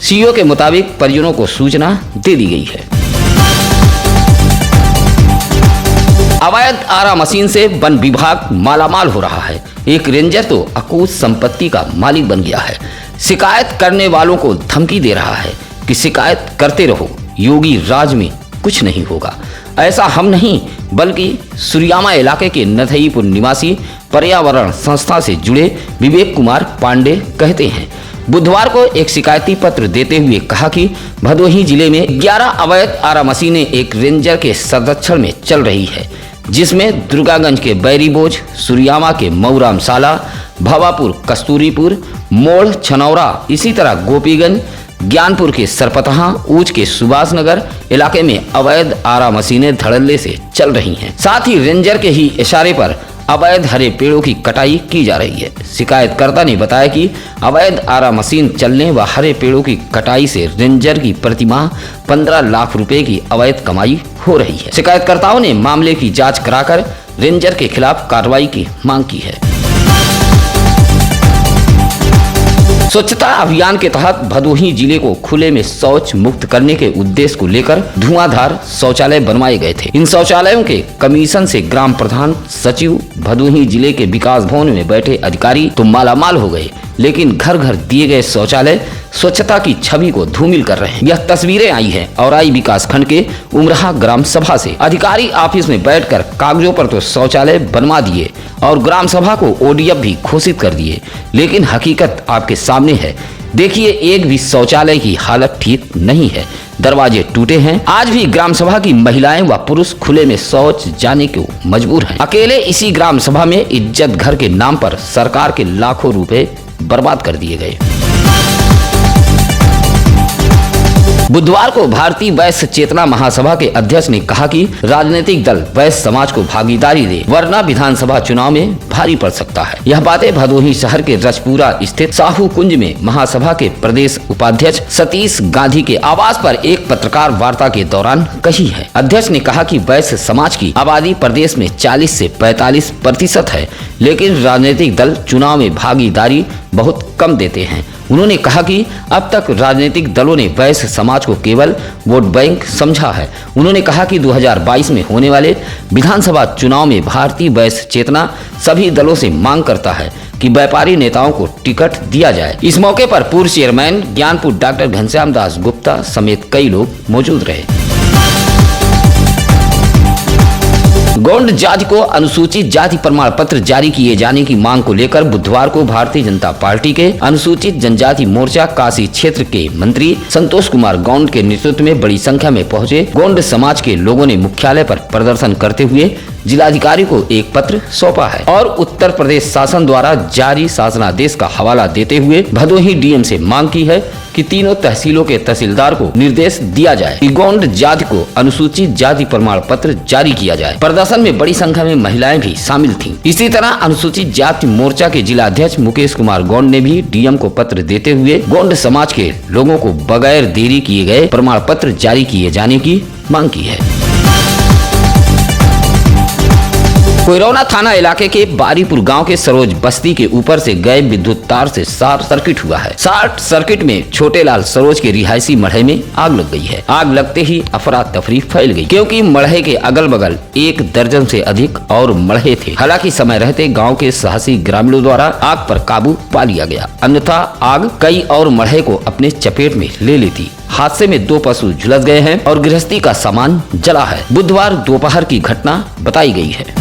CEO के मुताबिक परिजनों को सूचना दे दी गई है। अवैध आरा मशीन से वन विभाग मालामाल हो रहा है। एक रेंजर तो अकूत संपत्ति का मालिक बन गया है। शिकायत करने वालों को धमकी दे रहा है कि शिकायत करते रहो, योगी राज में कुछ नहीं होगा। ऐसा हम नहीं बल्कि सुरियामा इलाके के नथईपुर निवासी पर्यावरण संस्था से जुड़े विवेक कुमार पांडे कहते हैं। बुधवार को एक शिकायती पत्र देते हुए कहा कि भदोही जिले में 11 अवैध आरा मशीनें एक रेंजर के संरक्षण में चल रही है, जिसमें दुर्गागंज के बैरीबोझ, सुरियामा के मऊरामसाला, भवापुर, कस्तूरीपुर, मोड़, छनौरा, इसी तरह गोपीगंज, ज्ञानपुर के सरपतहा, ऊंच के सुभाष नगर इलाके में अवैध आरा मशीनें धड़ल्ले से चल रही हैं। साथ ही रेंजर के ही इशारे पर अवैध हरे पेड़ों की कटाई की जा रही है। शिकायतकर्ता ने बताया कि अवैध आरा मशीन चलने व हरे पेड़ों की कटाई से रेंजर की प्रतिमाह 15 लाख रुपए की अवैध कमाई हो रही है। शिकायतकर्ताओं ने मामले की जांच कराकर रेंजर के खिलाफ कार्रवाई की मांग की है। स्वच्छता अभियान के तहत भदोही जिले को खुले में शौच मुक्त करने के उद्देश्य को लेकर धुआंधार शौचालय बनवाए गए थे। इन शौचालयों के कमीशन से ग्राम प्रधान, सचिव, भदोही जिले के विकास भवन में बैठे अधिकारी तो मालामाल हो गए, लेकिन घर घर दिए गए शौचालय स्वच्छता की छवि को धूमिल कर रहे हैं। यह तस्वीरें आई हैं औराई विकास खंड के उमराह ग्राम सभा से। अधिकारी ऑफिस में बैठकर कागजों पर तो शौचालय बनवा दिए और ग्राम सभा को ओडीएफ भी घोषित कर दिए, लेकिन हकीकत आपके सामने है। देखिए, एक भी शौचालय की हालत ठीक नहीं है, दरवाजे टूटे हैं। आज भी ग्राम सभा की महिलाएं व पुरुष खुले में शौच जाने को मजबूर हैं। अकेले इसी ग्राम सभा में इज्जत घर के नाम पर सरकार के लाखों रुपए बर्बाद कर दिए गए। बुधवार को भारतीय वैश्य चेतना महासभा के अध्यक्ष ने कहा कि राजनीतिक दल वैश्य समाज को भागीदारी दे, वरना विधानसभा चुनाव में भारी पड़ सकता है। यह बातें भदोही शहर के रजपुरा स्थित साहू कुंज में महासभा के प्रदेश उपाध्यक्ष सतीश गांधी के आवास पर एक पत्रकार वार्ता के दौरान कही है। अध्यक्ष ने कहा कि वैश्य समाज की आबादी प्रदेश में 40 से 45% है, लेकिन राजनीतिक दल चुनाव में भागीदारी बहुत कम देते हैं। उन्होंने कहा कि अब तक राजनीतिक दलों ने वैश्य समाज को केवल वोट बैंक समझा है। उन्होंने कहा कि 2022 में होने वाले विधानसभा चुनाव में भारतीय वैश्य चेतना सभी दलों से मांग करता है कि व्यापारी नेताओं को टिकट दिया जाए। इस मौके पर पूर्व चेयरमैन ज्ञानपुर डॉक्टर घनश्याम दास गुप्ता समेत कई लोग मौजूद रहे। गोंड जाति को अनुसूचित जाति प्रमाण पत्र जारी किए जाने की मांग को लेकर बुधवार को भारतीय जनता पार्टी के अनुसूचित जनजाति मोर्चा काशी क्षेत्र के मंत्री संतोष कुमार गौंड के नेतृत्व में बड़ी संख्या में पहुंचे गोंड समाज के लोगों ने मुख्यालय पर प्रदर्शन करते हुए जिलाधिकारी को एक पत्र सौंपा है और उत्तर प्रदेश शासन द्वारा जारी शासनादेश का हवाला देते हुए भदोही डीएम से मांग की है कि तीनों तहसीलों के तहसीलदार को निर्देश दिया जाए कि गोंड जाति को अनुसूचित जाति प्रमाण पत्र जारी किया जाए। प्रदर्शन में बड़ी संख्या में महिलाएं भी शामिल थीं। इसी तरह अनुसूचित जाति मोर्चा के जिला अध्यक्ष मुकेश कुमार गौंड ने भी डीएम को पत्र देते हुए गोंड समाज के लोगों को बगैर देरी किए गए प्रमाण पत्र जारी किए जाने की मांग की है। कोइरौना थाना इलाके के बारीपुर गांव के सरोज बस्ती के ऊपर से गए विद्युत तार से शॉर्ट सर्किट हुआ है। शॉर्ट सर्किट में छोटे लाल सरोज के रिहायशी मढ़े में आग लग गई है। आग लगते ही अफरा तफरी फैल गई, क्योंकि मढ़े के अगल बगल 1 दर्जन से अधिक और मढ़े थे। हालांकि समय रहते गाँव के साहसी ग्रामीणों द्वारा आग पर काबू पा लिया गया, अन्यथा आग कई और मढ़े को अपने चपेट में ले लेती। हादसे में 2 पशु झुलस गए हैं और गृहस्थी का सामान जला है। बुधवार दोपहर की घटना बताई गई है।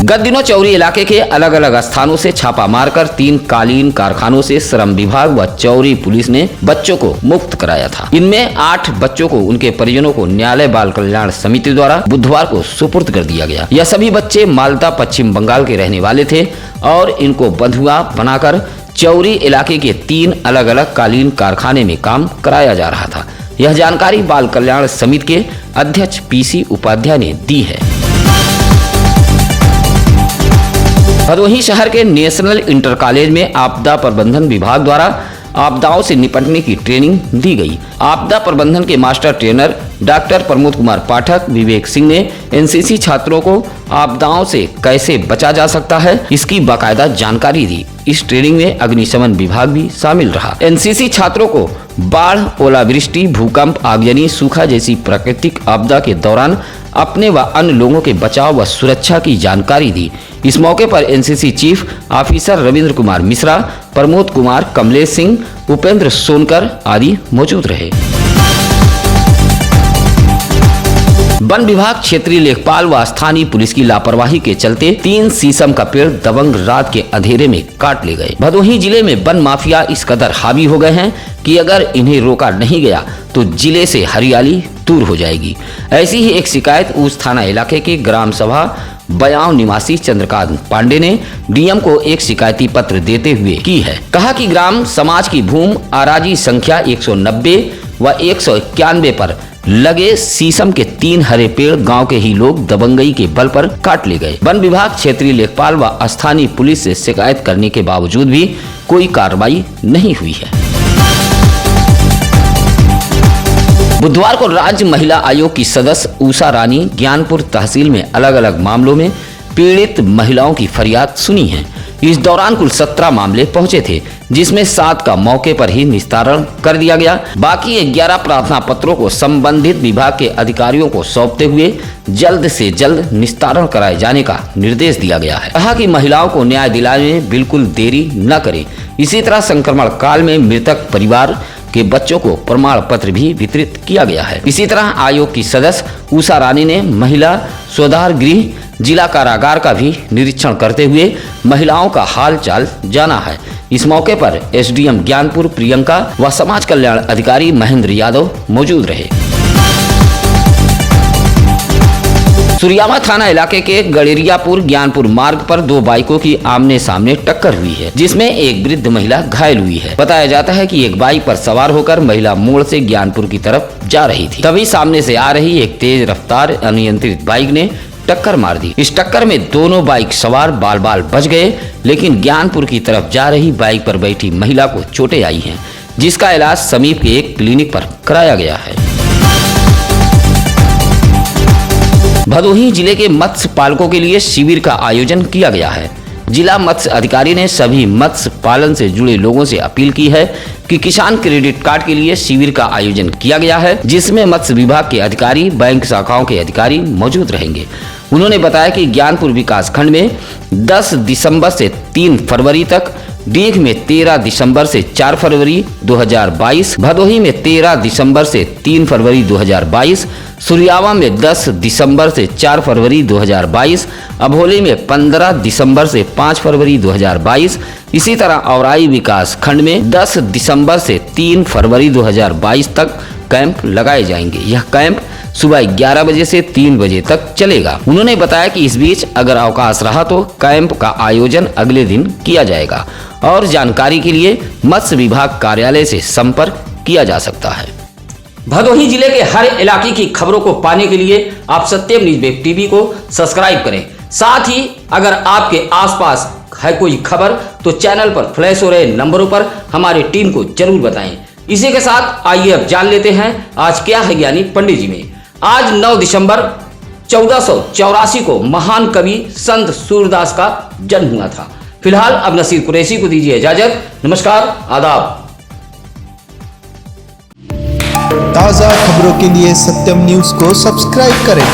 गत दिनों चौरी इलाके के अलग अलग स्थानों से छापा मारकर 3 कालीन कारखानों से श्रम विभाग व चौरी पुलिस ने बच्चों को मुक्त कराया था। इनमें 8 बच्चों को उनके परिजनों को न्यायालय बाल कल्याण समिति द्वारा बुधवार को सुपुर्द कर दिया गया। यह सभी बच्चे मालदा पश्चिम बंगाल के रहने वाले थे और इनको बंधुआ बनाकर चौरी इलाके के 3 अलग अलग कालीन कारखाने में काम कराया जा रहा था। यह जानकारी बाल कल्याण समिति के अध्यक्ष पीसी उपाध्याय ने दी है। भदोही शहर के नेशनल इंटर कॉलेज में आपदा प्रबंधन विभाग द्वारा आपदाओं से निपटने की ट्रेनिंग दी गई आपदा प्रबंधन के master trainer doctor Pramod Kumar Pathak Vivek Singh ने एनसीसी छात्रों को आपदाओं से कैसे बचा जा सकता है इसकी बाकायदा जानकारी दी। इस ट्रेनिंग में अग्निशमन विभाग भी शामिल रहा। एनसीसी छात्रों को बाढ़, ओलावृष्टि, भूकंप, आगजनी, सूखा जैसी प्राकृतिक आपदा के दौरान अपने व अन्य लोगों के बचाव व सुरक्षा की जानकारी दी। इस मौके पर NCC chief officer Ravindra Kumar Mishra, Pramod Kumar, Kamlesh Singh, Upendra Sonkar आदि मौजूद रहे। वन विभाग, क्षेत्रीय लेखपाल व स्थानीय पुलिस की लापरवाही के चलते 3 शीशम का पेड़ दबंग रात के अंधेरे में काट ले गए। भदोही जिले में वन माफिया इस कदर हावी हो गए हैं कि अगर इन्हें रोका नहीं गया तो जिले से हरियाली दूर हो जाएगी। ऐसी ही एक शिकायत उस थाना इलाके के ग्राम सभा बयाव निवासी चंद्रकांत पांडे ने डीएम को एक शिकायती पत्र देते हुए की है। कहा कि ग्राम समाज की भूमि आराजी संख्या 190 व 191 पर लगे शीशम के 3 हरे पेड़ गांव के ही लोग दबंगई के बल पर काट ले गए। वन विभाग, क्षेत्रीय लेखपाल व स्थानीय पुलिस से शिकायत करने के बावजूद भी कोई कार्रवाई नहीं हुई है। बुधवार को राज्य महिला आयोग की सदस्य उषा रानी ज्ञानपुर तहसील में अलग अलग मामलों में पीड़ित महिलाओं की फरियाद सुनी है। इस दौरान कुल 17 मामले पहुंचे थे, जिसमें 7 का मौके पर ही निस्तारण कर दिया गया। बाकी 11 प्रार्थना पत्रों को संबंधित विभाग के अधिकारियों को सौंपते हुए जल्द से जल्द निस्तारण कराए जाने का निर्देश दिया गया है। कहा कि महिलाओं को न्याय दिलाने में बिल्कुल देरी न करें। इसी तरह संक्रमण काल में मृतक परिवार के बच्चों को प्रमाण पत्र भी वितरित किया गया है। इसी तरह आयोग की सदस्य उषा रानी ने महिला सुधार गृह, जिला कारागार का भी निरीक्षण करते हुए महिलाओं का हाल चाल जाना है। इस मौके पर एसडीएम ज्ञानपुर प्रियंका व समाज कल्याण अधिकारी महेंद्र यादव मौजूद रहे। सुरियामा थाना इलाके के गड़ेरियापुर ज्ञानपुर मार्ग पर 2 बाइकों की आमने सामने टक्कर हुई है, जिसमें एक वृद्ध महिला घायल हुई है। बताया जाता है कि एक बाइक पर सवार होकर महिला मोड़ से ज्ञानपुर की तरफ जा रही थी। तभी सामने से आ रही एक तेज रफ्तार अनियंत्रित बाइक ने टक्कर मार दी। इस टक्कर में दोनों बाइक सवार बाल बाल बच गए, लेकिन ज्ञानपुर की तरफ जा रही बाइक पर बैठी महिला को चोटें आई हैं, जिसका इलाज समीप के एक क्लिनिक पर कराया गया है। भदोही जिले के मत्स्य पालकों के लिए शिविर का आयोजन किया गया है। जिला मत्स्य अधिकारी ने सभी मत्स्य पालन से जुड़े लोगों से अपील की है कि किसान क्रेडिट कार्ड के लिए शिविर का आयोजन किया गया है, जिसमें मत्स्य विभाग के अधिकारी, बैंक शाखाओं के अधिकारी मौजूद रहेंगे। उन्होंने बताया कि ज्ञानपुर विकास खंड में 10 दिसंबर से 3 फरवरी तक, डीग में 13 दिसंबर से 4 फरवरी 2022, भदोही में 13 दिसंबर से 3 फरवरी 2022, सुरियावा में 10 दिसंबर से 4 फरवरी 2022, अभोली में 15 दिसंबर से 5 फरवरी 2022, इसी तरह औराई विकास खंड में 10 दिसंबर से 3 फरवरी 2022 तक कैंप लगाए जाएंगे। यह कैंप सुबह 11 बजे से 3 बजे तक चलेगा। उन्होंने बताया कि इस बीच अगर अवकाश रहा तो कैंप का आयोजन अगले दिन किया जाएगा और जानकारी के लिए मत्स्य विभाग कार्यालय से संपर्क किया जा सकता है। भदोही जिले के हर इलाके की खबरों को पाने के लिए आप सत्यम न्यूज़ वेब टीवी को सब्सक्राइब करें। साथ ही अगर आपके आसपास है कोई खबर तो चैनल पर फ्लैश हो रहे नंबरों पर हमारी टीम को जरूर बताएं। इसी के साथ आइए अब जान लेते हैं आज क्या है ज्ञानी पंडित जी में। आज 9 दिसंबर 1484 को महान कवि संत सूरदास का जन्म हुआ था। फिलहाल अब नसीर कुरैशी को दीजिए इजाजत। नमस्कार, आदाब। ताज़ा खबरों के लिए सत्यम न्यूज़ को सब्सक्राइब करें।